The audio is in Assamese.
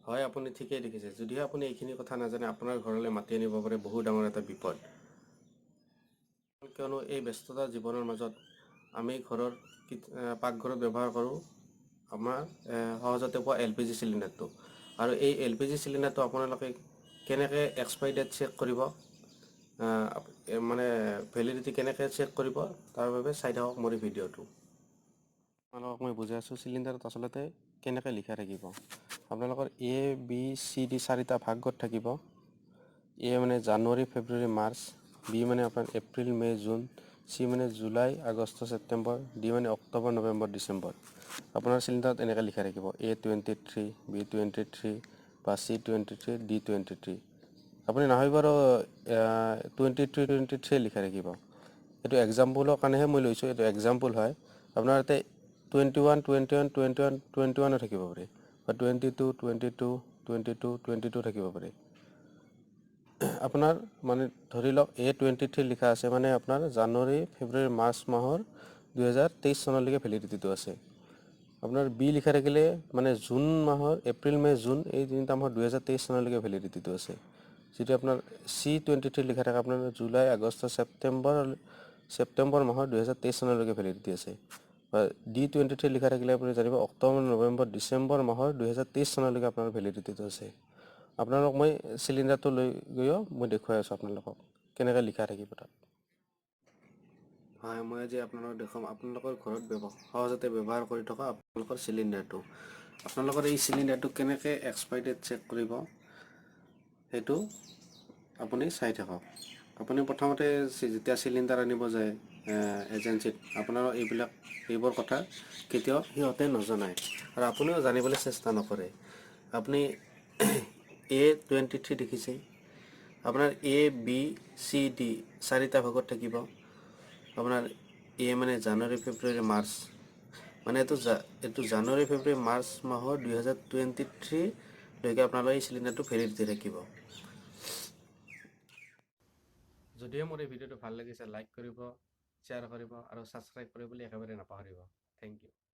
হয় আপুনি ঠিকই দেখিছে যদিহে আপুনি এইখিনি কথা নাজানে আপোনাৰ ঘৰলৈ মাতি আনিব পাৰে বহু ডাঙৰ এটা বিপদ কিয়নো এই ব্যস্ততা জীৱনৰ মাজত আমি ঘৰৰ পাকঘৰত ব্যৱহাৰ কৰোঁ আমাৰ সহজতে পোৱা LPG চিলিণ্ডাৰটো আৰু এই LPG চিলিণ্ডাৰটো আপোনালোকে কেনেকৈ এক্সপাইৰি ডেট চেক কৰিব মানে ভেলিডিটি কেনেকৈ চেক কৰিব তাৰ বাবে চাই থাকক মোৰ ভিডিঅ'টো আপোনালোকক মই বুজাই আছোঁ চিলিণ্ডাৰত আচলতে কেনেকৈ লিখা থাকিব আপোনালোকৰ ABCD চাৰিটা ভাগত থাকিব A মানে জানুৱাৰী ফেব্ৰুৱাৰী মাৰ্চ B মানে আপোনাৰ এপ্ৰিল মে জুন C মানে জুলাই আগষ্ট ছেপ্টেম্বৰ D মানে অক্টোবৰ নৱেম্বৰ ডিচেম্বৰ আপোনাৰ চিলিণ্ডাৰত এনেকৈ লিখা থাকিব A23 B23 বা C23 D23 আপুনি নহয় বাৰু 23 লিখা থাকিব এইটো এক্সাম্পলৰ কাৰণেহে মই লৈছোঁ এইটো এক্সাম্পল হয় আপোনাৰ ইয়াতে 21 থাকিব পাৰে বা 22 থাকিব পাৰে আপোনাৰ মানে ধৰি লওক A23 লিখা আছে মানে আপোনাৰ জানুৱাৰী ফেব্ৰুৱাৰী মাৰ্চ মাহৰ 2023 চনলৈকে ভেলিডিটিটো আছে আপোনাৰ B লিখা থাকিলে মানে জুন মাহৰ এপ্ৰিল মে জুন এই তিনিটা মাহৰ 2023 চনলৈকে ভেলিডিটিটো আছে যেটি আপোনাৰ C23 লিখা থাকে আপোনাৰ জুলাই আগষ্ট ছেপ্টেম্বৰ মাহৰ 2023 চনলৈকে ভেলিডিটি আছে বা D23 লিখা থাকিলে আপুনি জানিব অক্টোবৰ নৱেম্বৰ ডিচেম্বৰ মাহৰ 2023 চনলৈকে আপোনাৰ ভেলিডিটিটো আছে আপোনালোক মই চিলিণ্ডাৰটো লৈ গৈও মই দেখুৱাই আছোঁ আপোনালোকক কেনেকৈ লিখা থাকিব তাত হয় মই আজি আপোনালোকক দেখুৱাম আপোনালোকৰ ঘৰত সহজতে ব্যৱহাৰ কৰি থকা আপোনালোকৰ চিলিণ্ডাৰটো আপোনালোকৰ এই চিলিণ্ডাৰটো কেনেকৈ এক্সপাইৰি ডেট চেক কৰিব সেইটো আপুনি চাই থাকক আপুনি প্ৰথমতে যেতিয়া চিলিণ্ডাৰ আনিব যায় এজেঞ্চিত আপোনাৰ এইবোৰ কথা কেতিয়াও সিহঁতে নজনায় আৰু আপুনিও জানিবলৈ চেষ্টা নকৰে আপুনি A23 দেখিছে আপোনাৰ ABCD চাৰিটা ভাগত থাকিব আপোনাৰ A মানে জানুৱাৰী ফেব্ৰুৱাৰী মাৰ্চ মানে এইটো জানুৱাৰী ফেব্ৰুৱাৰী মাৰ্চ মাহৰ 2023 লৈকে আপোনালোকৰ এই চিলিণ্ডাৰটো ভেলিডিটি থাকিব যদিহে মোৰ এই ভিডিঅ'টো ভাল লাগিছে লাইক কৰিব শ্বেয়াৰ কৰিব আৰু ছাবস্ক্ৰাইব কৰিবলৈ একেবাৰে নাপাহৰিব থেংক ইউ